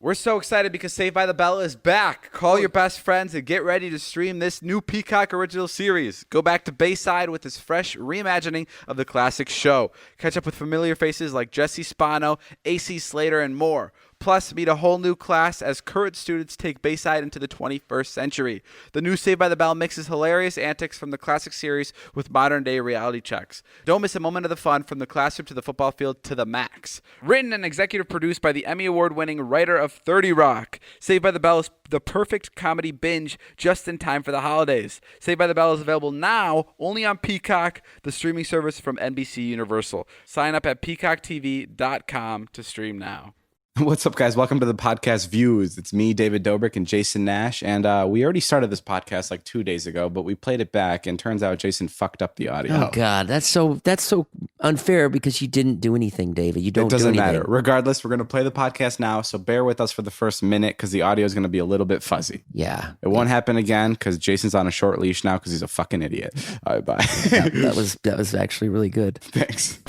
We're so excited because Saved by the Bell is back. Call your best friends and get ready to stream this new Peacock original series. Go back to Bayside with this fresh reimagining of the classic show. Catch up with familiar faces like Jesse Spano, AC Slater, and more. Plus, meet a whole new class as current students take Bayside into the 21st century. The new Saved by the Bell mixes hilarious antics from the classic series with modern-day reality checks. Don't miss a moment of the fun from the classroom to the football field to the max. Written and executive produced by the Emmy Award-winning writer of 30 Rock. Saved by the Bell is the perfect comedy binge just in time for the holidays. Saved by the Bell is available now only on Peacock, the streaming service from NBC Universal. Sign up at peacocktv.com to stream now. What's up, guys? Welcome to the podcast Views. It's me, David Dobrik, and Jason Nash. And we already started this podcast like 2 days ago, but we played it back, and turns out Jason fucked up the audio. Oh God, that's so unfair because you didn't do anything, David. You don't. It doesn't do anything. matter. Regardless, we're going to play the podcast now, so bear with us for the first minute because the audio is going to be a little bit fuzzy. Yeah, it won't happen again because Jason's on a short leash now because he's a fucking idiot. All right, bye. that was actually really good. Thanks.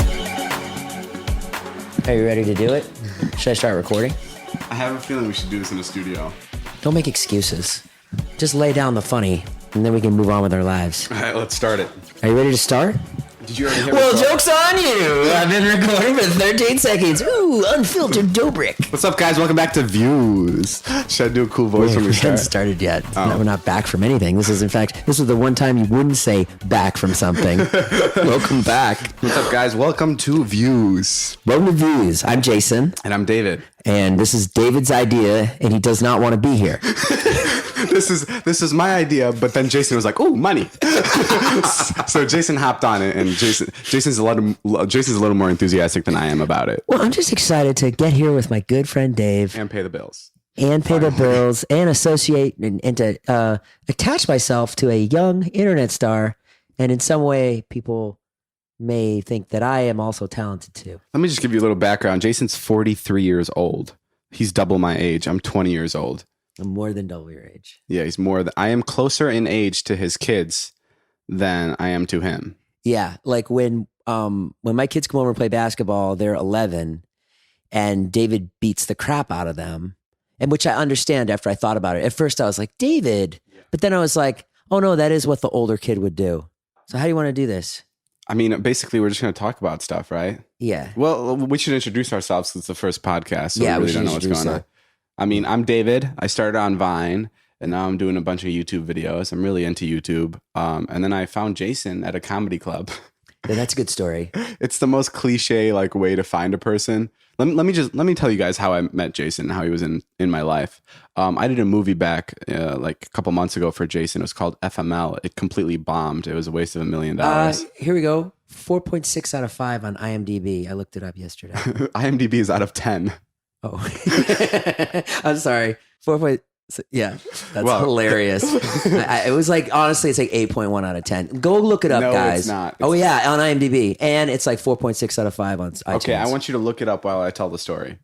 Are you ready to do it? Should I start recording? I have a feeling we should do this in a studio. Don't make excuses. Just lay down the funny, and then we can move on with our lives. All right, let's start it. Are you ready to start? Did you already hear Well, joke's on you. I've been recording for 13 seconds. Ooh, unfiltered Dobrik. What's up, guys? Welcome back to Views. Should I do a cool voice when we We start? haven't started yet. No, we're not back from anything. This is the one time you wouldn't say back from something. Welcome back. What's up, guys? Welcome to Views. Welcome to Views. I'm Jason. And I'm David. And this is David's idea, and he does not want to be here. This is my idea, but then Jason was like, "Ooh, money!" So Jason hopped on it, and Jason's a little more enthusiastic than I am about it. Well, I'm just excited to get here with my good friend Dave And pay the bills. and pay the bills and associate and to attach myself to a young internet star, and in some way, people may think that I am also talented too. Let me just give you a little background. Jason's 43 years old. He's double my age. I'm 20 years old. I'm more than double your age. Yeah, he's more. I am closer in age to his kids than I am to him. Yeah, like when my kids come over and play basketball, they're 11, and David beats the crap out of them, and which I understand after I thought about it. At first, I was like, David, but then I was like, oh no, that is what the older kid would do. So how do you want to do this? I mean, basically, we're just going to talk about stuff, right? Yeah. Well, we should introduce ourselves because it's the first podcast, so Yeah, we we really don't should know what's introduce going on. I mean, I'm David. I started on Vine, and now I'm doing a bunch of YouTube videos. I'm really into YouTube. And then I found Jason at a comedy club. Yeah, that's a good story. It's the most cliche like way to find a person. Let me tell you guys how I met Jason and how he was in my life. I did a movie back like a couple months ago for Jason. It was called FML. It completely bombed. It was a waste of $1 million. Here we go. 4.6 out of 5 on IMDb. I looked it up yesterday. IMDb is out of 10. Oh, I'm sorry. 4. Yeah, that's hilarious. It was like, honestly, it's like 8.1 out of 10. Go look it up, No, guys. it's not. Oh yeah, on IMDb, and it's like 4.6 out of 5 on iTunes. Okay, I want you to look it up while I tell the story.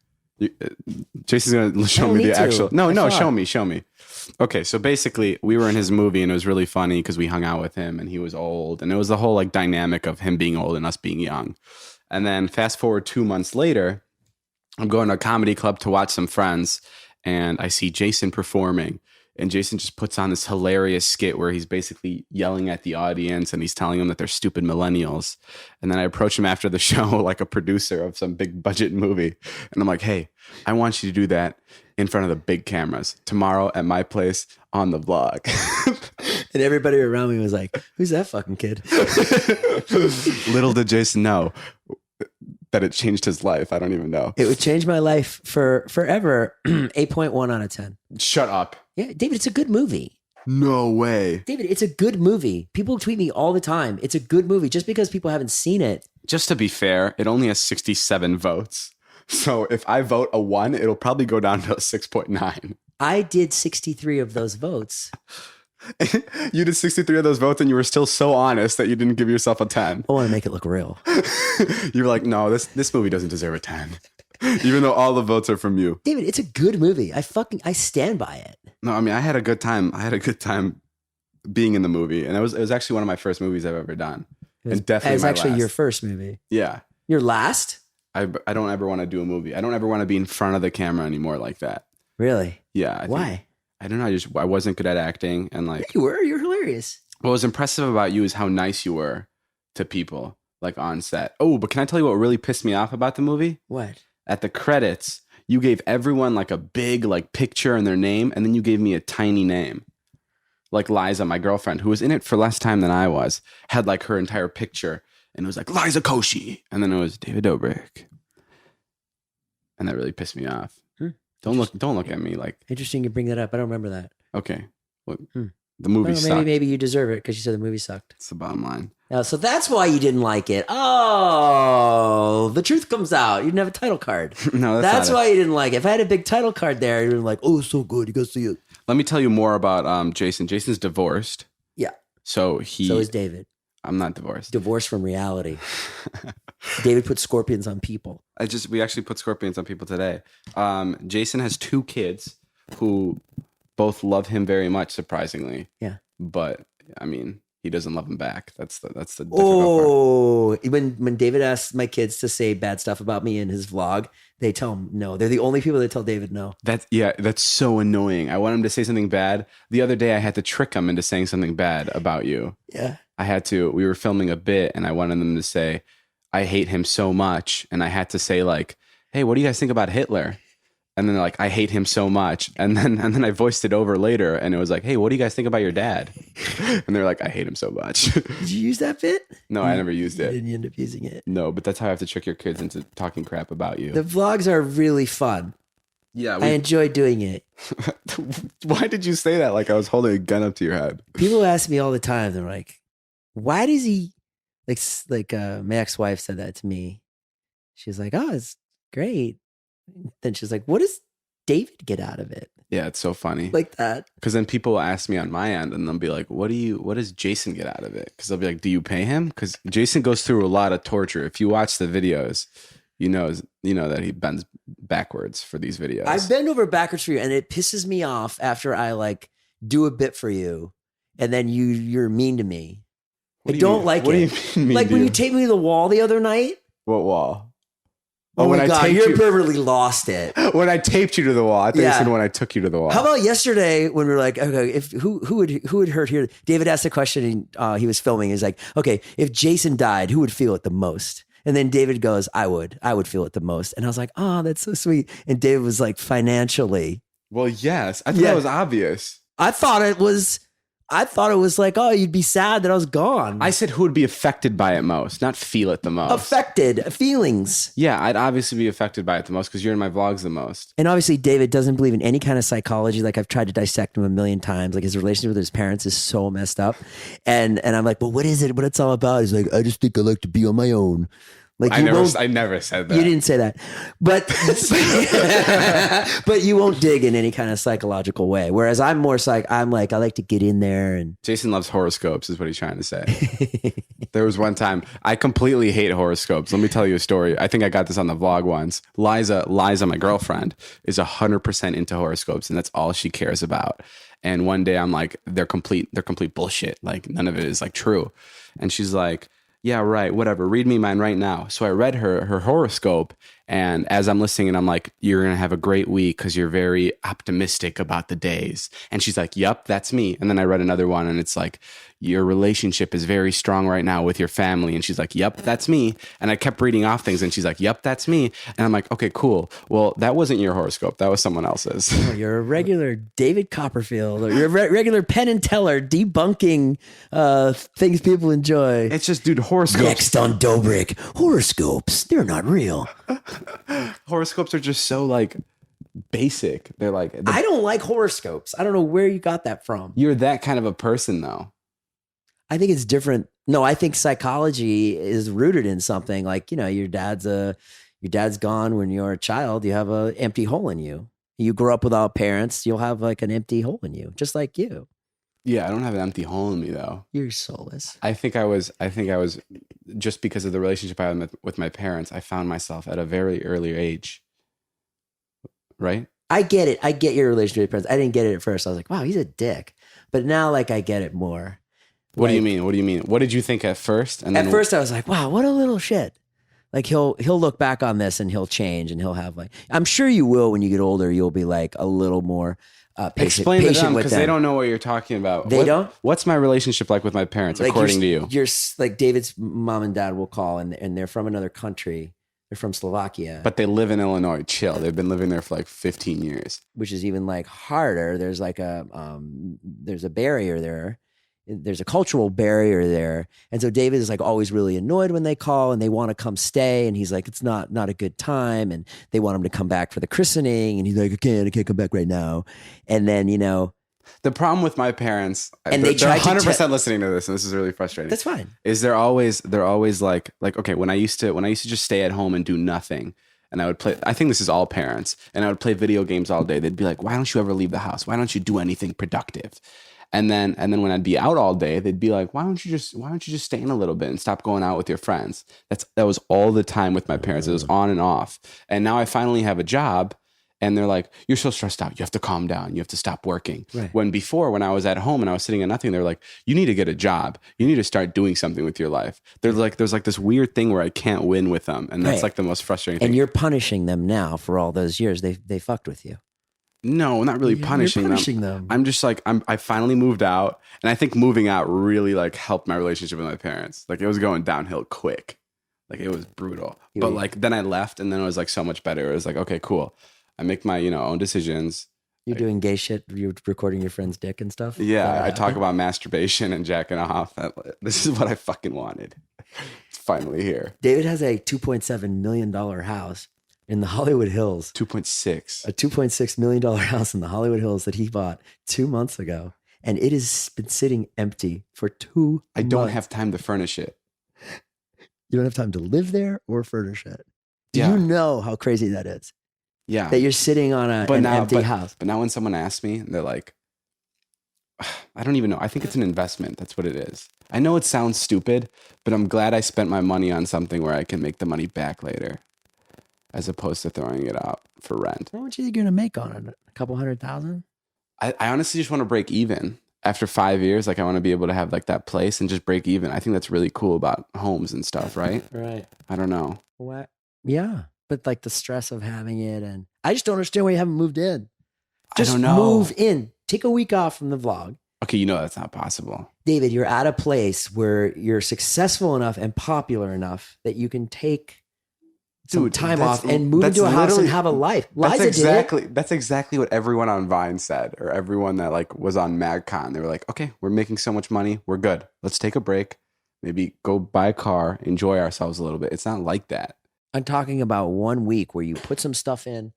Jason's gonna show don't me the need to. actual. No, I show thought. me. Okay, so basically, we were in his movie, and it was really funny because we hung out with him, and he was old, and it was the whole like dynamic of him being old and us being young. And then fast forward 2 months later, I'm going to a comedy club to watch some friends, and I see Jason performing. And Jason just puts on this hilarious skit where he's basically yelling at the audience and he's telling them that they're stupid millennials. And then I approach him after the show like a producer of some big budget movie. And I'm like, hey, I want you to do that in front of the big cameras tomorrow at my place on the vlog. And everybody around me was like, who's that fucking kid? Little did Jason know that it changed his life. I don't even know. It would change my life for forever. 8.1 out of 10. Shut up. Yeah, David, it's a good movie. No way. David, it's a good movie. People tweet me all the time. It's a good movie. Just because people haven't seen it. Just to be fair, it only has 67 votes. So if I vote a 1, it'll probably go down to a 6.9. I did 63 of those votes. You did 63 of those votes and you were still so honest that you didn't give yourself a 10. I want to make it look real. You were like, no, this movie doesn't deserve a 10. Even though all the votes are from you. David, it's a good movie. I stand by it. No, I mean, I had a good time. I had a good time being in the movie. And it was actually one of my first movies I've ever done. And definitely It's my actually last. your first movie. Yeah. Your last? I don't ever want to do a movie. I don't ever want to be in front of the camera anymore like that. Really? Yeah. Why? I don't know. I wasn't good at acting, and like You were. You're hilarious. what was impressive about you is how nice you were to people, like on set. Oh, but can I tell you what really pissed me off about the movie? What? At the credits, you gave everyone like a big like picture and their name, and then you gave me a tiny name. Like Liza, my girlfriend, who was in it for less time than I was, had like her entire picture, and it was like Liza Koshy, and then it was David Dobrik, and that really pissed me off. Don't look at me like. Interesting you bring that up. I don't remember that. Okay, well, the movie Well, sucked. maybe you deserve it because you said the movie sucked. It's the bottom line. So that's why you didn't like it. Oh, the truth comes out. You didn't have a title card. No, That's not why you didn't like it. If I had a big title card there, you'd be like, oh, it's so good. You go see it. Let me tell you more about Jason. Jason's divorced. Yeah. So is David. I'm not divorced. Divorced from reality. David put scorpions on people. We actually put scorpions on people today. Jason has 2 kids who both love him very much, surprisingly. Yeah. But I mean, he doesn't love them back. That's the difficult part. Oh, when David asks my kids to say bad stuff about me in his vlog, they tell him no. They're the only people that tell David no. That's so annoying. I want him to say something bad. The other day I had to trick him into saying something bad about you. Yeah. We were filming a bit and I wanted them to say, I hate him so much. And I had to say like, hey, what do you guys think about Hitler? And then they're like, I hate him so much. And then I voiced it over later and it was like, hey, what do you guys think about your dad? And they're like, I hate him so much. Did you use that bit? No, I never used it. Didn't you end up using it? No, but that's how I have to trick your kids into talking crap about you. The vlogs are really fun. Yeah. I enjoy doing it. Why did you say that? Like I was holding a gun up to your head. People ask me all the time. They're like, why does he my ex-wife said that to me. She was like, oh, it's great. Then she's like, what does David get out of it? Yeah, it's so funny. Like that. Because then people will ask me on my end and they'll be like, what does Jason get out of it? Because they'll be like, do you pay him? Because Jason goes through a lot of torture. If you watch the videos, you know that he bends backwards for these videos. I bend over backwards for you, and it pisses me off after I like do a bit for you, and then you're mean to me. I don't like it. What do you mean? Like when you taped me to the wall the other night. What wall? Oh when my God, you permanently lost it. When I taped you to the wall. I think you said when I took you to the wall. How about yesterday when we were like, okay, who would hurt here? David asked a question and he was filming. He's like, okay, if Jason died, who would feel it the most? And then David goes, I would feel it the most. And I was like, oh, that's so sweet. And David was like, financially. Well, yes. I thought that was obvious. I thought it was like, oh, you'd be sad that I was gone. I said who would be affected by it most, not feel it the most. Affected feelings. Yeah, I'd obviously be affected by it the most because you're in my vlogs the most. And obviously David doesn't believe in any kind of psychology. Like I've tried to dissect him a million times. Like his relationship with his parents is so messed up. And I'm like, well, what is it? What it's all about? He's like, I just think I like to be on my own. Like I never said that. You didn't say that, but but you won't dig in any kind of psychological way. Whereas I'm more I'm like I like to get in there and. Jason loves horoscopes, is what he's trying to say. There was one time I completely hate horoscopes. Let me tell you a story. I think I got this on the vlog once. Liza, my girlfriend, is 100% into horoscopes, and that's all she cares about. And one day I'm like, they're complete bullshit. Like none of it is like true. And she's like, yeah, right, whatever. Read me mine right now. So I read her horoscope. And as I'm listening, and I'm like, you're going to have a great week because you're very optimistic about the days. And she's like, yep, that's me. And then I read another one and it's like, your relationship is very strong right now with your family. And she's like, yep, that's me. And I kept reading off things and she's like, yep, that's me. And I'm like, okay, cool. Well, that wasn't your horoscope. That was someone else's. Oh, you're a regular David Copperfield, or you're a regular Penn and Teller debunking things people enjoy. It's just, dude, horoscopes. Next on Dobrik, horoscopes, they're not real. Horoscopes are just so like basic. They're like, I don't like horoscopes. I don't know where you got that from. You're that kind of a person though. I think it's different. No, I think psychology is rooted in something like, your dad's gone when you're a child, you have an empty hole in you. You grow up without parents, you'll have like an empty hole in you, just like you. Yeah, I don't have an empty hole in me though. You're soulless. I think I was just because of the relationship I had with my parents, I found myself at a very early age. Right? I get it. I get your relationship with your parents. I didn't get it at first. I was like, wow, he's a dick. But now like I get it more. What do you mean? What do you mean? What did you think at first? And at first I was like, wow, what a little shit. Like he'll look back on this and he'll change and he'll have like, I'm sure you will when you get older. You'll be like a little more Explain patient to them with because them. they don't know what you're talking about. They don't? What's my relationship like with my parents, Like according to you? You're like David's mom and dad will call and they're from another country. They're from Slovakia. But they live in Illinois. Chill. They've been living there for like 15 years. Which is even like harder. There's like there's a barrier there. There's a cultural barrier there. And so David is like always really annoyed when they call and they want to come stay. And he's like, it's not a good time. And they want him to come back for the christening. And he's like, I can't come back right now. And then, The problem with my parents, And they're they try to 100% listening to this, and this is really frustrating. that's fine. Is they're always like okay, when I used to just stay at home and do nothing, and I would play. I think this is all parents, and I would play video games all day. They'd be like, "Why don't you ever leave the house? Why don't you do anything productive?" And then when I'd be out all day, they'd be like, "Why don't you just stay in a little bit and stop going out with your friends?" That was all the time with my parents. It was on and off. And now I finally have a job. And they're like, you're so stressed out. You have to calm down. You have to stop working. Right. When before, when I was at home and I was sitting at nothing, they're like, you need to get a job. You need to start doing something with your life. There's like this weird thing where I can't win with them. And that's Right. like the most frustrating thing. And you're punishing them now for all those years. They fucked with you. No, not really You're punishing them. I'm just like, I finally moved out. And I think moving out really like helped my relationship with my parents. Like it was going downhill quick. Like it was brutal. But like then I left and then it was like so much better. It was like, okay, cool. I make my, own decisions. You're doing gay shit. You're recording your friend's dick and stuff. Yeah, I talk about masturbation and jacking off. This is what I fucking wanted. It's finally here. David has a $2.7 million house in the Hollywood Hills. 2.6. A $2.6 million house in the Hollywood Hills that he bought 2 months ago. And it has been sitting empty for 2 months. I don't have time to furnish it. You don't have time to live there or furnish it. Do Yeah. you know how crazy that is? Yeah. That you're sitting on an empty house. But now when someone asks me, they're like, I don't even know. I think it's an investment. That's what it is. I know it sounds stupid, but I'm glad I spent my money on something where I can make the money back later, as opposed to throwing it out for rent. What would you think you're going to make on it? A couple $100,000? I honestly just want to break even. After 5 years, like I want to be able to have like that place and just break even. I think that's really cool about homes and stuff, right? Right. I don't know. What? Yeah. But like the stress of having it. And I just don't understand why you haven't moved in. Just I don't know. move in. Take a week off from the vlog. Okay, that's not possible. David, you're at a place where you're successful enough and popular enough that you can take some time off and move into a house and have a life. Liza That's exactly what everyone on Vine said, or everyone that like was on MagCon. They were like, okay, we're making so much money. We're good. Let's take a break. Maybe go buy a car, enjoy ourselves a little bit. It's not like that. I'm talking about 1 week where you put some stuff in.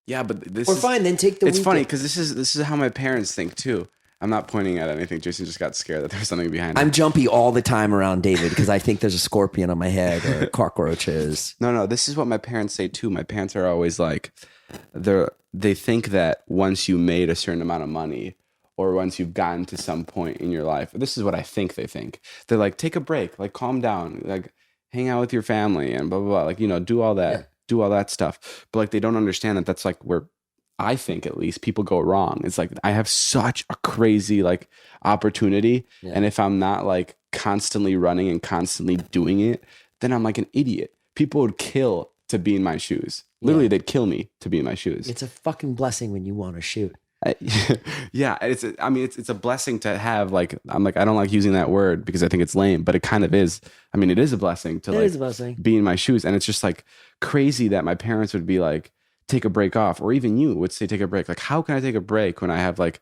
Yeah, but this Or fine, then take the week. It's funny because this is how my parents think too. I'm not pointing at anything. Jason just got scared that there's something behind it. I'm jumpy all the time around David because I think there's a scorpion on my head or cockroaches. No, this is what my parents say too. My parents are always like, they think that once you made a certain amount of money or once you've gotten to some point in your life, this is what I think they think. They're like, take a break, like calm down, like hang out with your family and blah, blah, blah. Like, do all that, do all that stuff. But like, they don't understand that that's like where I think at least people go wrong. It's like, I have such a crazy like opportunity. Yeah. And if I'm not like constantly running and constantly doing it, then I'm like an idiot. People would kill to be in my shoes. Literally, they'd kill me to be in my shoes. It's a fucking blessing when you want to shoot. Yeah, it's a blessing to have like, I'm like, I don't like using that word because I think it's lame, but it kind of is. I mean, it is a blessing to be in my shoes. And it's just like crazy that my parents would be like, take a break off, or even you would say, take a break. Like, how can I take a break when I have like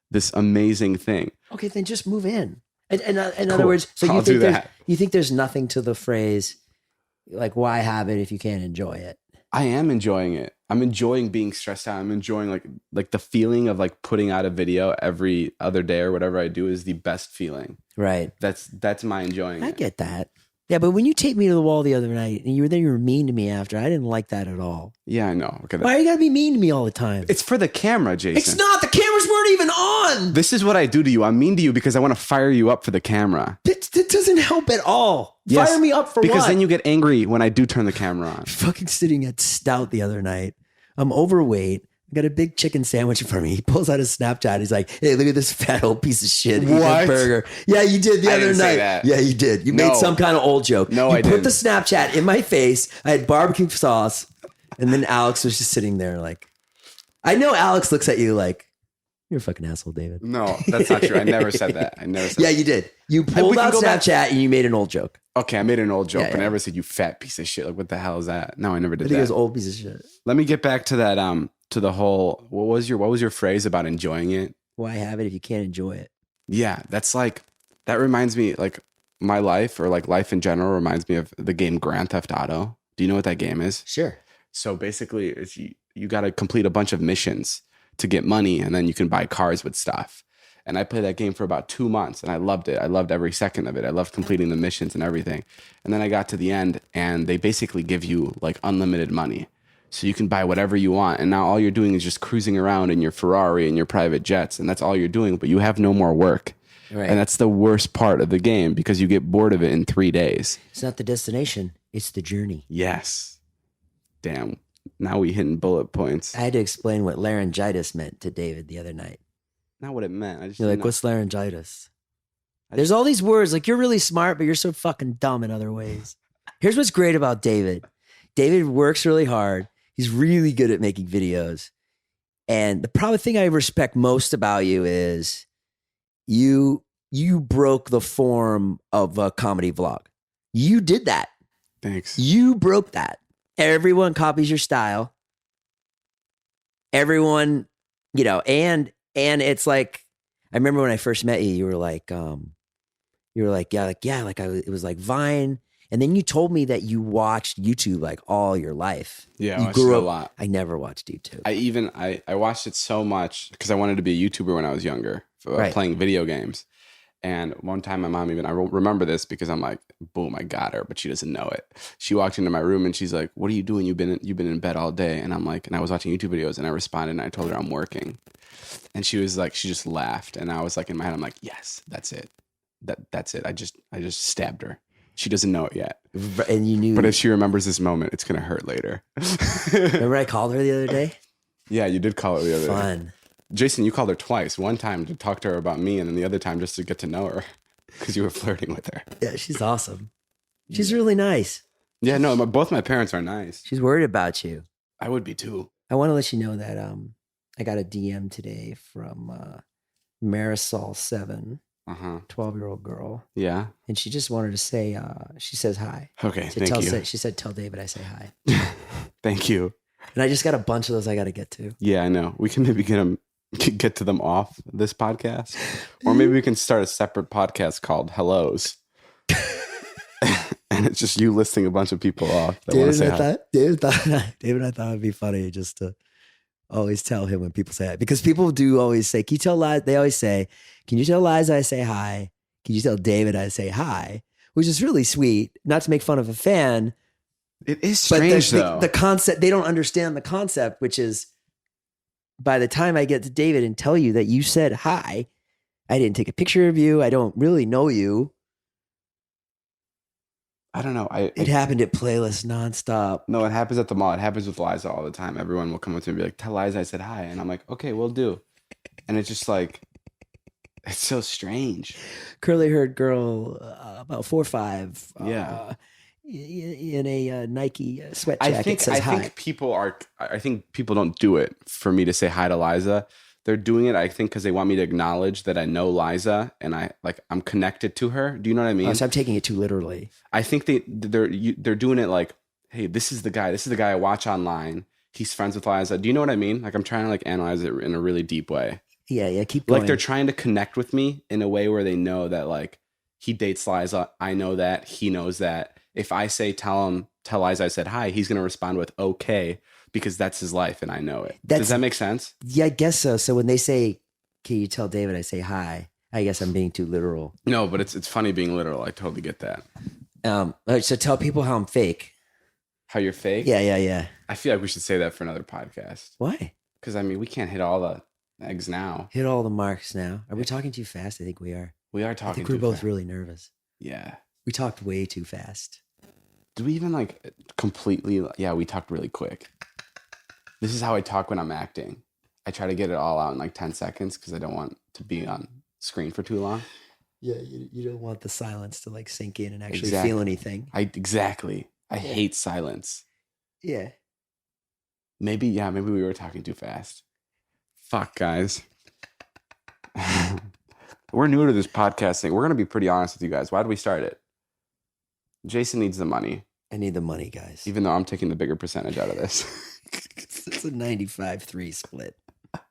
this amazing thing? Okay, then just move in. In other words, so you think there's nothing to the phrase, like, why have it if you can't enjoy it? I am enjoying it. I'm enjoying being stressed out. I'm enjoying like the feeling of like putting out a video every other day or whatever I do is the best feeling. Right. That's my enjoying it. I get that. Yeah, but when you taped me to the wall the other night and you were mean to me after, I didn't like that at all. Yeah, I know. Okay, why you gotta be mean to me all the time? It's for the camera, Jason. It's not. The cameras weren't even on. This is what I do to you. I'm mean to you because I want to fire you up for the camera. That doesn't help at all. Yes, fire me up for because what? then you get angry when I do turn the camera on. Fucking sitting at Stout the other night. I'm overweight. I got a big chicken sandwich in front of me. He pulls out his Snapchat. He's like, hey, look at this fat old piece of shit. Eat that What? burger. Yeah, you did the I other didn't night. say that. Yeah, you did. You No. made some kind of old joke. No, you I put didn't. the Snapchat in my face. I had barbecue sauce. And then Alex was just sitting there like, I know Alex looks at you like, you're a fucking asshole, David. No, that's not true. I never said that. I never said Yeah, that. you did. You we pulled can out go back- Snapchat and you made an old joke. Okay, I made an old joke, Yeah, but I yeah. never said you fat piece of shit. Like, what the hell is that? No, I never I did think it was that. old piece of shit. Let me get back to that. To the whole. What was your phrase about enjoying it? Why have it if you can't enjoy it? Yeah, that's like that reminds me like my life or like life in general reminds me of the game Grand Theft Auto. Do you know what that game is? Sure. So basically, it's you got to complete a bunch of missions to get money, and then you can buy cars with stuff. And I played that game for about 2 months, and I loved it. I loved every second of it. I loved completing the missions and everything. And then I got to the end, and they basically give you like unlimited money. So you can buy whatever you want. And now all you're doing is just cruising around in your Ferrari and your private jets. And that's all you're doing, but you have no more work. Right. And that's the worst part of the game because you get bored of it in 3 days. It's not the destination. It's the journey. Yes. Damn. Now we hitting bullet points. I had to explain what laryngitis meant to David the other night. Not what it meant. I just You're like, didn't what's laryngitis? I There's all these words. Like, you're really smart, but you're so fucking dumb in other ways. Here's what's great about David. David works really hard. He's really good at making videos. And the probably thing I respect most about you is you broke the form of a comedy vlog. You did that. Thanks. You broke that. Everyone copies your style. Everyone, and it's like, I remember when I first met you, you were like, it was like Vine. And then you told me that you watched YouTube like all your life. Yeah, you I watched it a lot. I never watched YouTube. I watched it so much because I wanted to be a YouTuber when I was younger, Right. playing video games. And one time my mom I remember this because I'm like, boom, I got her, but she doesn't know it. She walked into my room and she's like, what are you doing? You've been in bed all day. And I'm like, and I was watching YouTube videos and I responded and I told her I'm working. And she was like, she just laughed. And I was like, in my head, I'm like, yes, that's it. That's it. I just stabbed her. She doesn't know it yet. And you knew. But if she remembers this moment, it's going to hurt later. Remember I called her the other day? Yeah, you did call her the other day. Fun. Jason, you called her twice. One time to talk to her about me, and then the other time just to get to know her because you were flirting with her. Yeah, she's awesome. She's really nice. Yeah, no, both my parents are nice. She's worried about you. I would be too. I want to let you know that I got a DM today from Marisol7, 12-year-old girl. Yeah. And she just wanted to say, she says hi. Okay, So thank you. She said, tell David I say hi. Thank you. And I just got a bunch of those I got to get to. Yeah, I know. We can maybe get to them off this podcast, or maybe we can start a separate podcast called Hellos. And it's just you listing a bunch of people off that want to say hi. David I thought it'd be funny just to always tell him when people say hi. Because people do always say, can you tell Liza? They always say, can you tell Liza I say hi? Can you tell David I say hi? Which is really sweet. Not to make fun of a fan. It is But strange, though. the concept, they don't understand the concept, which is by the time I get to David and tell you that you said hi, I didn't take a picture of you. I don't really know you. I don't know. It happened at Playlist nonstop. No, it happens at the mall. It happens with Liza all the time. Everyone will come up to me and be like, tell Liza I said hi. And I'm like, okay, we'll do. And it's just like, it's so strange. Curly haired girl, about 4'5", Yeah. in a Nike sweat jacket says I hi. think people don't do it for me to say hi to Liza. They're doing it, I think, because they want me to acknowledge that I know Liza and I'm connected to her. Do you know what I mean? So I'm taking it too literally. I think they're doing it like, hey, this is the guy I watch online. He's friends with Liza. Do you know what I mean? Like I'm trying to like analyze it in a really deep way. Yeah, keep going. Like they're trying to connect with me in a way where they know that like he dates Liza. I know that. He knows that. If I say tell Liza I said hi, he's gonna respond with okay because that's his life and I know it. Does that make sense? Yeah, I guess so. So when they say, can you tell David I say hi? I guess I'm being too literal. No, but it's funny being literal. I totally get that. All right, so tell people how I'm fake. How you're fake? Yeah. I feel like we should say that for another podcast. Why? Because I mean, we can't hit all the eggs now. Hit all the marks now. Are we talking too fast? I think we are. We are I talking. think we're both fast. really nervous. Yeah. We talked way too fast. Do we even like completely? Yeah, we talked really quick. This is how I talk when I'm acting. I try to get it all out in like 10 seconds because I don't want to be on screen for too long. Yeah, you don't want the silence to like sink in and actually Exactly. feel anything. Exactly. I hate silence. Yeah. Maybe we were talking too fast. Fuck, guys. We're new to this podcast thing. We're going to be pretty honest with you guys. Why did we start it? Jason needs the money. I need the money, guys. Even though I'm taking the bigger percentage out of this. It's a 95-3 split.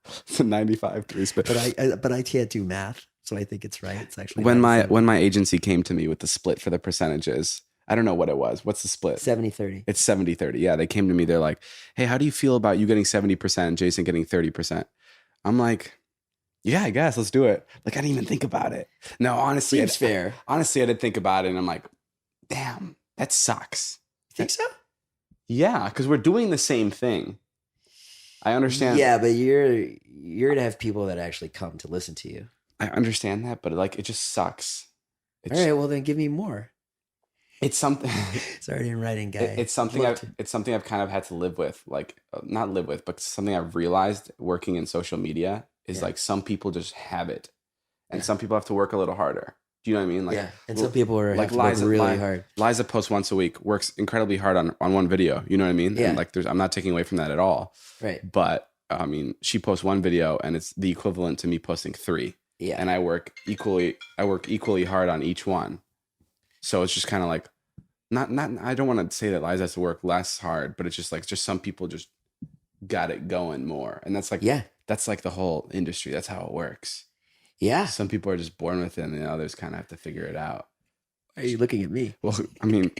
It's a 95-3 split. But I can't do math, so I think it's right. It's actually when my agency came to me with the split for the percentages, I don't know what it was. What's the split? 70-30. It's 70-30. Yeah, they came to me. They're like, hey, how do you feel about you getting 70% and Jason getting 30%? I'm like, yeah, I guess. Let's do it. Like, I didn't even think about it. No, honestly. Seems fair. Honestly, I did think about it, and I'm like, damn, that sucks. Think so? Yeah, because we're doing the same thing. I understand. Yeah, but you're gonna have people that actually come to listen to you. I understand that, but like, it just sucks. All right, well then give me more. It's something. Sorry, in writing, guy. It's something I've kind of had to live with, like not live with, but something I've realized working in social media is like some people just have it, and some people have to work a little harder. Do you know what I mean? Like, and some people are like have to work really hard. Liza posts once a week, works incredibly hard on one video. You know what I mean? Yeah. And like, I'm not taking away from that at all. Right. But I mean, she posts one video, and it's the equivalent to me posting 3. Yeah. And I work equally hard on each one. So it's just kind of like, not. I don't want to say that Liza has to work less hard, but it's just like, some people just got it going more, and that's like, that's like the whole industry. That's how it works. Yeah. Some people are just born with it, and the others kind of have to figure it out. Why are you looking at me? Well, I mean,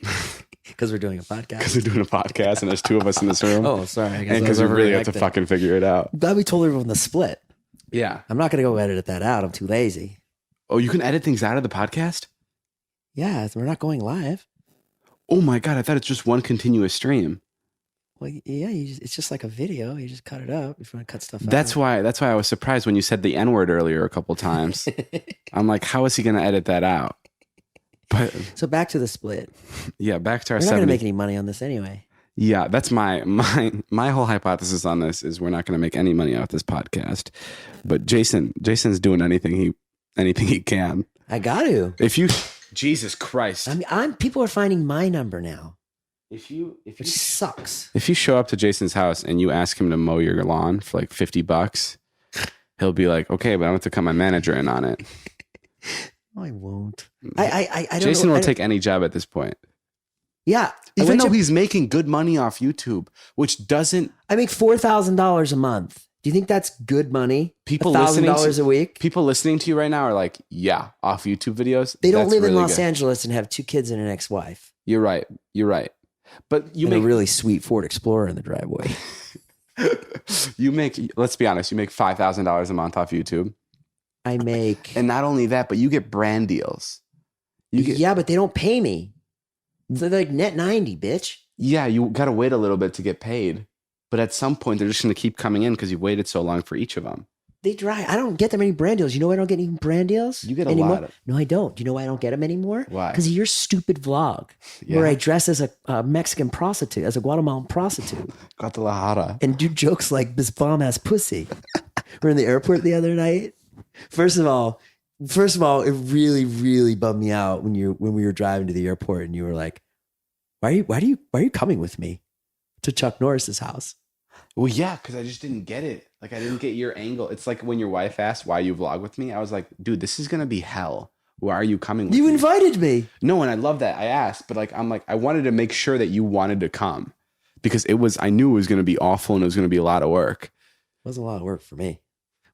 because we're doing a podcast. Because we're doing a podcast, and there's 2 of us in this room. Oh, sorry. And because we really have to fucking figure it out. I'm glad we told everyone the split. Yeah. I'm not going to go edit that out. I'm too lazy. Oh, you can edit things out of the podcast? Yeah, we're not going live. Oh my God, I thought it's just one continuous stream. Well, yeah, it's just like a video. You just cut it up if you want to cut stuff out. That's why I was surprised when you said the N-word earlier a couple times. I'm like, how is he going to edit that out? But so back to the split. Yeah, back to our. We're not going to make any money on this anyway. Yeah, that's my whole hypothesis on this is we're not going to make any money off this podcast. But Jason's doing anything he can. I got to. Jesus Christ. I mean, people are finding my number now. Which sucks. If you show up to Jason's house and you ask him to mow your lawn for like $50, he'll be like, okay, but I want to cut my manager in on it. No, I won't. I don't Jason know. will take any job at this point. Yeah. Even though he's making good money off YouTube, which doesn't. I make $4,000 a month. Do you think that's good money? People $1,000 a week? People listening to you right now are like, yeah, off YouTube videos. They don't live in Los Angeles and have 2 kids and an ex-wife. You're right. But you make a really sweet Ford Explorer in the driveway. Let's be honest, you make $5,000 a month off YouTube. I make. And not only that, but you get brand deals. Yeah, but they don't pay me. They're like net 90, bitch. Yeah, you got to wait a little bit to get paid. But at some point, they're just going to keep coming in because you've waited so long for each of them. They dry. I don't get that many brand deals. You know why I don't get any brand deals? You get anymore? A lot. No, I don't. Do you know why I don't get them anymore? Why? Because of your stupid vlog where I dress as a Mexican prostitute, as a Guatemalan prostitute. Guadalajara. And do jokes like this bomb ass pussy. We're in the airport the other night. First of all, it really, really bummed me out when we were driving to the airport and you were like, why are you coming with me to Chuck Norris's house? Well, yeah, because I just didn't get it. Like, I didn't get your angle. It's like when your wife asked why you vlog with me. I was like, dude, this is going to be hell. Why are you coming with me? You invited me. No, and I love that. I asked, but I wanted to make sure that you wanted to come because I knew it was going to be awful and it was going to be a lot of work. It wasn't a lot of work for me.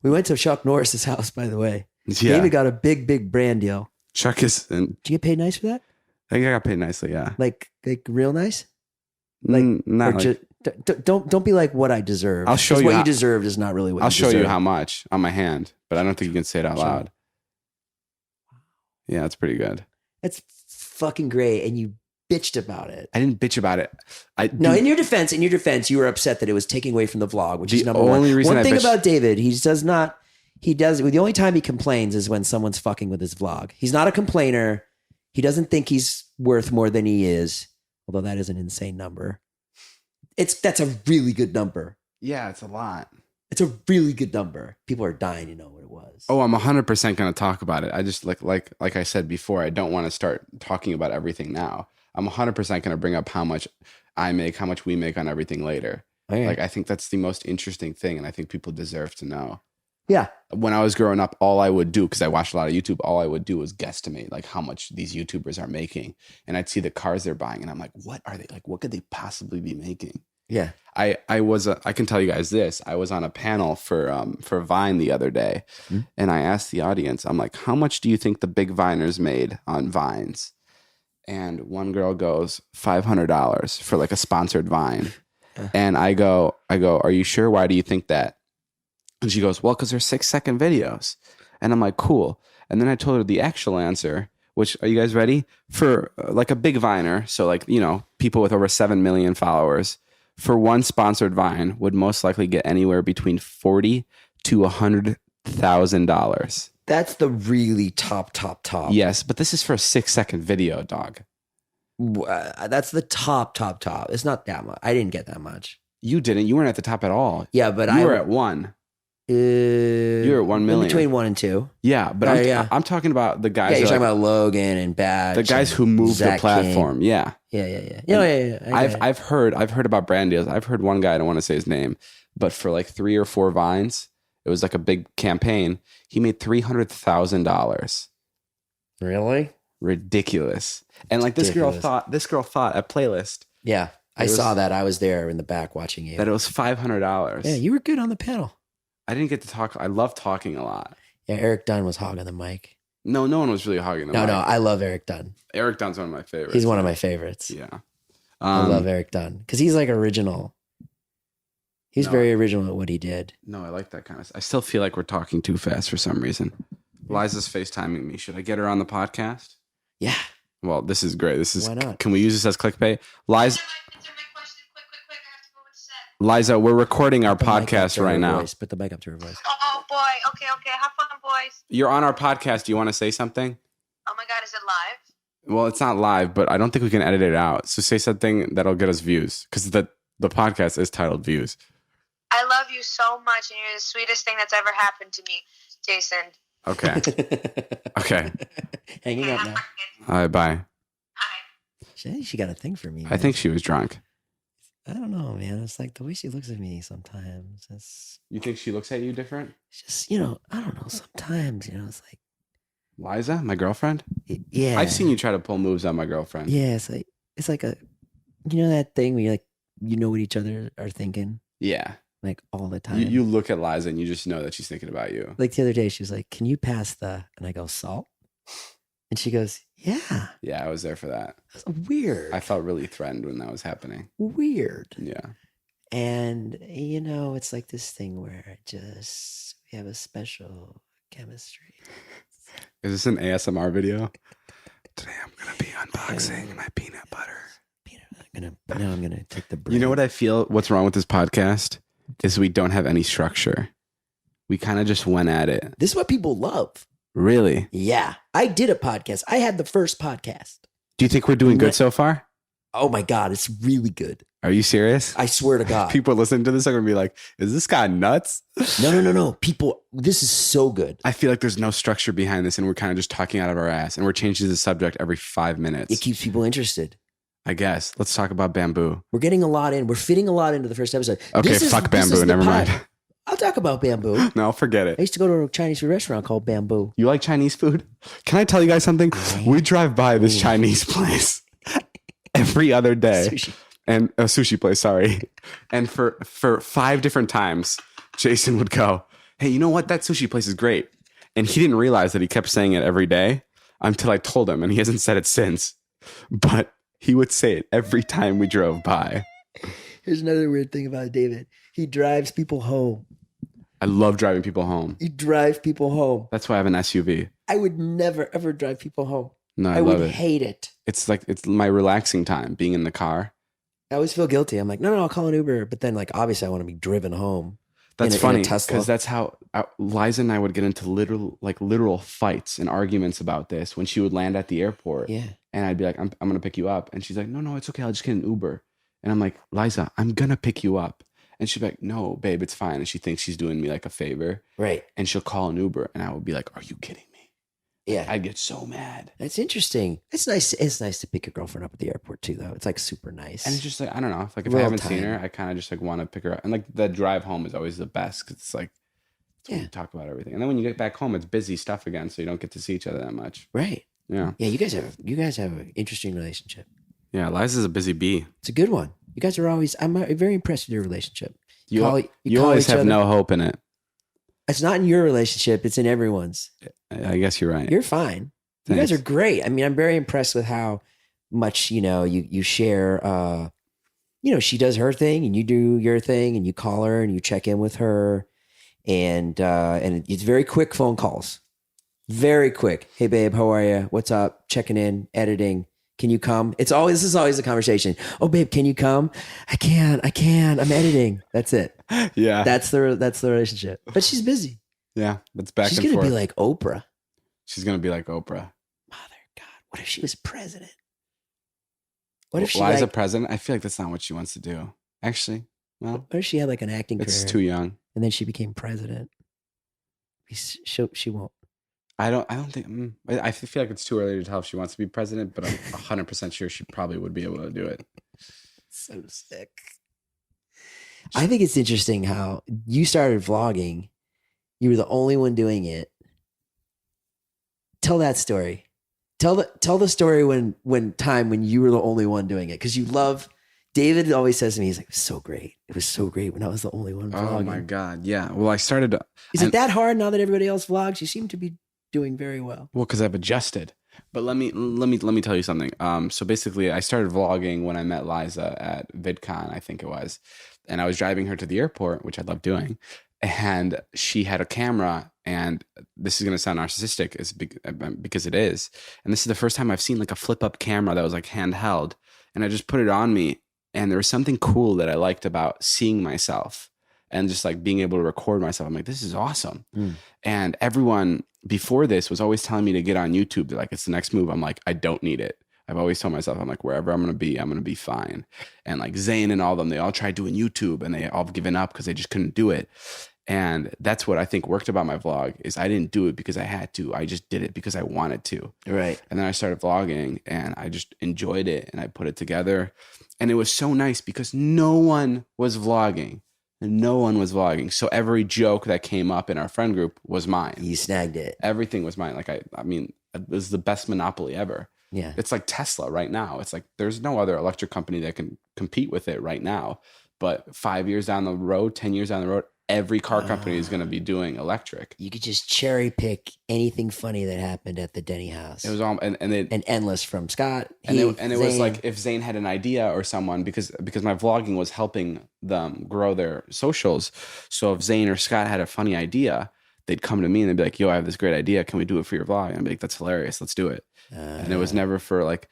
We went to Chuck Norris's house, by the way. Yeah. David got a big brand deal. Chuck is. Did you get paid nice for that? I think I got paid nicely, yeah. Like real nice? Like, not like, don't be like what I deserve. I'll show you what you deserved is not really what I'll you deserve. show you how much on my hand, but I don't think you can say it out loud. Yeah, it's pretty good. That's fucking great, and you bitched about it. I didn't bitch about it. In your defense, you were upset that it was taking away from the vlog, which is number one. One thing about David, the only time he complains is when someone's fucking with his vlog. He's not a complainer. He doesn't think he's worth more than he is, although that is an insane number. That's a really good number. Yeah, it's a lot. It's a really good number. People are dying to know what it was. Oh, I'm 100% going to talk about it. I just like I said before, I don't want to start talking about everything now. I'm 100% going to bring up how much I make, how much we make on everything later. Okay. Like, I think that's the most interesting thing, and I think people deserve to know. Yeah. When I was growing up, all I would do, because I watched a lot of YouTube, all I would do was guesstimate like how much these YouTubers are making. And I'd see the cars they're buying, and I'm like, what are they like? What could they possibly be making? Yeah. I can tell you guys this. I was on a panel for Vine the other day, and I asked the audience, I'm like, how much do you think the big Viners made on Vines? And one girl goes, $500 for like a sponsored Vine. And I go, are you sure? Why do you think that? And she goes, well, because they're 6-second videos. And I'm like, cool. And then I told her the actual answer, which, are you guys ready? For like a big Viner, so like, you know, people with over 7 million followers, for one sponsored Vine would most likely get anywhere between $40,000 to $100,000. That's the really top. Yes, but this is for a 6-second video, dog. That's the top. It's not that much. I didn't get that much. You didn't. You weren't at the top at all. Yeah, but you were at 1. You were at 1 million. Between 1 and 2. Yeah, but I'm talking about the guys. Yeah, you're talking about Logan and Batch. The guys who moved the platform. King. Yeah. Yeah. I've heard about brand deals. I've heard one guy, I don't want to say his name, but for like 3 or 4 Vines, it was like a big campaign. He made $300,000. Really? Ridiculous. And like this girl thought at Playlist. Yeah. I saw that. I was there in the back watching you. That it was $500. Yeah, you were good on the panel. I didn't get to talk. I love talking a lot. Yeah, Eric Dunn was hogging the mic. No one was really hogging the mic. No, I love Eric Dunn. Eric Dunn's one of my favorites. He's one of my favorites. Yeah. I love Eric Dunn because he's like original. He's very original at what he did. No, I like that kind of stuff. I still feel like we're talking too fast for some reason. Liza's FaceTiming me. Should I get her on the podcast? Yeah. Well, this is great. Why not? Can we use this as clickbait? Liza, we're recording our podcast right now. Put the mic up to her voice. Oh boy. Okay. Have fun, boys. You're on our podcast. Do you want to say something? Oh my God, is it live? Well, it's not live, but I don't think we can edit it out. So say something that'll get us views, because the podcast is titled Views. I love you so much, and you're the sweetest thing that's ever happened to me, Jason. Okay. Okay. Hanging up now. All right, bye. Hi. She got a thing for me. I think she was drunk. I don't know, man. It's like the way she looks at me sometimes. You think she looks at you different? It's just, I don't know. Sometimes, it's like. Liza, my girlfriend? Yeah. I've seen you try to pull moves on my girlfriend. Yeah, it's like a, that thing where you're like, what each other are thinking. Yeah. Like all the time. You look at Liza and you just know that she's thinking about you. Like the other day, she was like, can you pass and I go, salt? And she goes, yeah. Yeah, I was there for that. That's weird. I felt really threatened when that was happening. Weird. Yeah. And, it's like this thing where we have a special chemistry. Is this an ASMR video? Today I'm going to be unboxing my peanut butter. I'm gonna take the break. You know what I feel? What's wrong with this podcast is we don't have any structure. We kind of just went at it. This is what people love. Really? Yeah. I did a podcast. I had the first podcast. Do you think we're doing good so far? Oh my God, it's really good. Are you serious? I swear to God. People listening to this are going to be like, is this guy nuts? No. People, this is so good. I feel like there's no structure behind this and we're kind of just talking out of our ass and we're changing the subject every 5 minutes. It keeps people interested. I guess. Let's talk about bamboo. We're getting a lot in. We're fitting a lot into the first episode. Okay, fuck bamboo. Never mind. I'll talk about bamboo. No, forget it. I used to go to a Chinese food restaurant called Bamboo. You like Chinese food? Can I tell you guys something? We drive by this Chinese place every other day. Sushi. And a sushi place, sorry. And for 5 different times, Jason would go, hey, you know what? That sushi place is great. And he didn't realize that he kept saying it every day until I told him, and he hasn't said it since. But he would say it every time we drove by. Here's another weird thing about David. He drives people home. I love driving people home. He drives people home. That's why I have an SUV. I would never, ever drive people home. No, I would love it. hate it. It's my relaxing time, being in the car. I always feel guilty. I'm like, no, I'll call an Uber. But then, obviously, I want to be driven home. That's funny because that's how Liza and I would get into literal fights and arguments about this when she would land at the airport. Yeah. And I'd be like, I'm going to pick you up. And she's like, no, it's okay. I'll just get an Uber. And I'm like, Liza, I'm going to pick you up. And she'd be like, no, babe, it's fine. And she thinks she's doing me like a favor. Right. And she'll call an Uber. And I would be like, are you kidding me? Yeah. I'd get so mad. That's interesting. It's nice. It's nice to pick your girlfriend up at the airport too, though. It's like super nice. And it's just like, I don't know. Like if I Real haven't seen her, time. I kind of just like want to pick her up. And like the drive home is always the best. Cause it's like, it's when Yeah. you talk about everything. And then when you get back home, it's busy stuff again. So you don't get to see each other that much. Right. Yeah. Yeah. You guys have an interesting relationship. Yeah. Liza's a busy bee. It's a good one. You guys are always. I'm very impressed with your relationship. You call always each have other. no hope in it. It's not in your relationship. It's in everyone's. I guess you're right. You're fine. You guys Thanks. are great. I mean, I'm very impressed with how much you share. She does her thing and you do your thing, and you call her and you check in with her, and it's very quick phone calls, very quick. Hey babe, how are you? What's up? Checking in, editing. Can you come? This is always a conversation. Oh babe, can you come? I can't. I'm editing. That's it. Yeah. That's the relationship. But she's busy. Yeah. That's back She's and gonna forth. be like Oprah. She's going to be like Oprah. Mother God, what if she was president? What if she Liza like, president? I feel like that's not what she wants to do. Actually, well, what if she had like an acting it's career too young. and then she became president? She won't. I don't think. I feel like it's too early to tell if she wants to be president, but I'm 100% sure she probably would be able to do it. So sick. I think it's interesting how you started vlogging. You were the only one doing it. Tell that story. Tell the story when you were the only one doing it, because you love. David always says to me, he's like, "It was so great. It was so great when I was the only one vlogging." Oh my God. Yeah. Well, I started. Is it that hard now that everybody else vlogs? You seem to be doing very well. Well, because I've adjusted. But let me tell you something. So basically, I started vlogging when I met Liza at VidCon, I think it was, and I was driving her to the airport, which I love doing, and she had a camera. And this is gonna sound narcissistic, because it is. And this is the first time I've seen like a flip up camera that was like handheld, and I just put it on me. And there was something cool that I liked about seeing myself and just like being able to record myself. I'm like, this is awesome. And everyone before this was always telling me to get on YouTube. They're like, it's the next move. I'm like, I don't need it. I've always told myself, I'm like, wherever I'm going to be fine. And like Zane and all of them, they all tried doing YouTube and they all given up because they just couldn't do it. And that's what I think worked about my vlog is I didn't do it because I had to. I just did it because I wanted to. Right. And then I started vlogging and I just enjoyed it and I put it together. And it was so nice because no one was vlogging. No one was vlogging. So every joke that came up in our friend group was mine. You snagged it. Everything was mine. Like, I mean, it was the best monopoly ever. Yeah. It's like Tesla right now. It's like there's no other electric company that can compete with it right now. But 5 years down the road, 10 years down the road, every car company is going to be doing electric. You could just cherry pick anything funny that happened at the Denny house. It was all and endless from Scott. And it was like if Zane had an idea or someone, because my vlogging was helping them grow their socials. So if Zane or Scott had a funny idea, they'd come to me and they'd be like, yo, I have this great idea. Can we do it for your vlog? And I'd be like, that's hilarious. Let's do it. And it was never for like,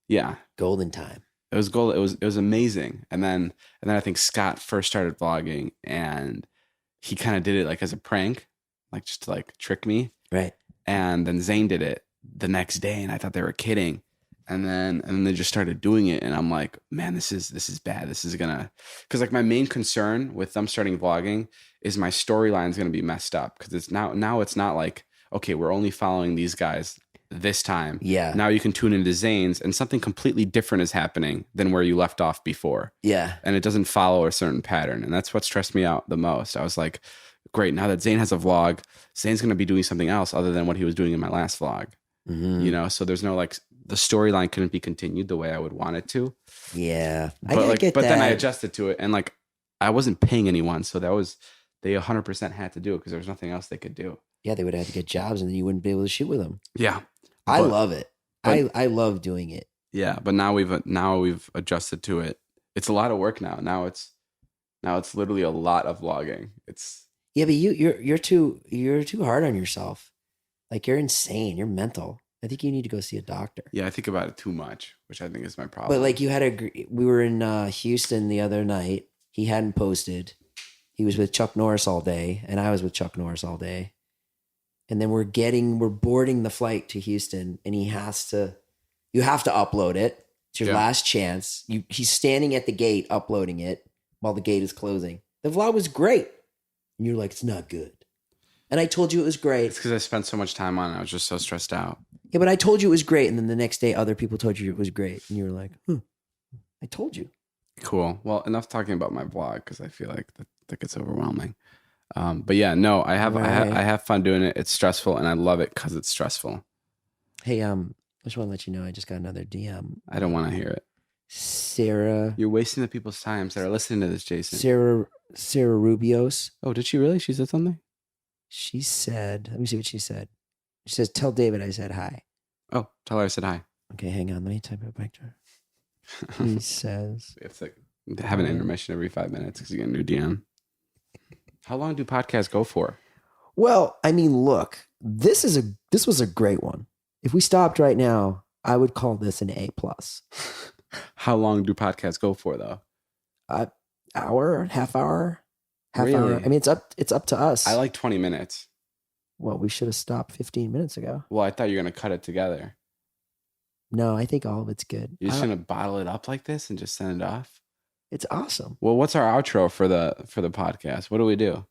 yeah. Golden time. It was gold. It was amazing. And then I think Scott first started vlogging and he kind of did it like as a prank, like just to like trick me. Right. And then Zane did it the next day and I thought they were kidding. And then they just started doing it. And I'm like, man, this is bad. This is gonna, cause like my main concern with them starting vlogging is my storyline is gonna be messed up. Cause it's now it's not like, okay, we're only following these guys this time. Yeah. Now you can tune into Zane's and something completely different is happening than where you left off before. Yeah. And it doesn't follow a certain pattern. And that's what stressed me out the most. I was like, great, now that Zane has a vlog, Zane's going to be doing something else other than what he was doing in my last vlog. Mm-hmm. You know, so there's no like, the storyline couldn't be continued the way I would want it to. Yeah. But then I adjusted to it and like, I wasn't paying anyone. So they 100% had to do it because there was nothing else they could do. Yeah, they would have to get jobs and then you wouldn't be able to shoot with them. Yeah. I love it. I love doing it. Yeah, but now we've adjusted to it. It's a lot of work now. Now it's literally a lot of vlogging. It's but you're too hard on yourself. Like you're insane. You're mental. I think you need to go see a doctor. Yeah, I think about it too much, which I think is my problem. But like we were in Houston the other night. He hadn't posted. He was with Chuck Norris all day, and I was with Chuck Norris all day. And then we're boarding the flight to Houston and you have to upload it. It's your last chance. He's standing at the gate uploading it while the gate is closing. The vlog was great. And you're like, it's not good. And I told you it was great. It's because I spent so much time on it. I was just so stressed out. Yeah, but I told you it was great. And then the next day, other people told you it was great. And you were like, I told you. Cool. Well, enough talking about my vlog because I feel like that gets overwhelming. But yeah, no, I have fun doing it. It's stressful, and I love it because it's stressful. Hey, I just want to let you know I just got another DM. I don't want to hear it. Sarah. You're wasting the people's times that are listening to this, Jason. Sarah Rubios. Oh, did she really? She said something? She said, let me see what she said. She says, tell David I said hi. Oh, tell her I said hi. Okay, hang on. Let me type it back to her. He says, We have to have an intermission every 5 minutes because you get a new DM. How long do podcasts go for? well, I mean, look, this was a great one. If we stopped right now, I would call this an A+. How long do podcasts go for, though? Hour, half hour. Really? I mean, it's up to us. I like 20 minutes. Well, we should have stopped 15 minutes ago. Well, I thought you were going to cut it together. No, I think all of it's good. You're just going to bottle it up like this and just send it off? It's awesome. Well, what's our outro for the podcast? What do we do?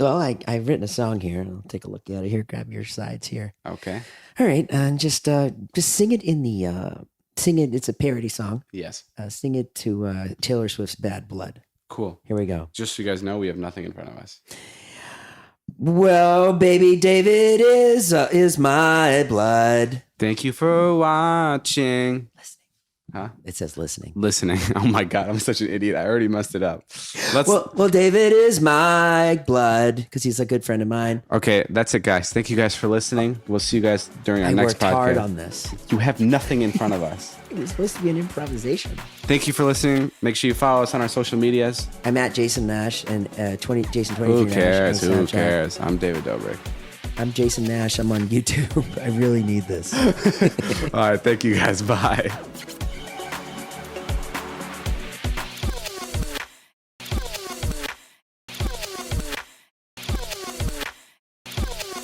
Well, I've written a song here. I'll take a look at it here. Grab your sides here. Okay. All right, and just sing it in the sing it. It's a parody song. Yes. Sing it to Taylor Swift's "Bad Blood." Cool. Here we go. Just so you guys know, we have nothing in front of us. Well, baby, David is my blood. Thank you for watching. Listening. Huh? It says listening. Listening. Oh my God, I'm such an idiot. I already messed it up. Well, David is my blood because he's a good friend of mine. Okay, that's it, guys. Thank you guys for listening. We'll see you guys during our next podcast. I worked hard on this. You have nothing in front of us. It was supposed to be an improvisation. Thank you for listening. Make sure you follow us on our social medias. I'm at Jason Nash and Jason 23 Who Nash. cares? on Who Snapchat. cares? I'm David Dobrik. I'm Jason Nash. I'm on YouTube. I really need this. All right. Thank you guys. Bye.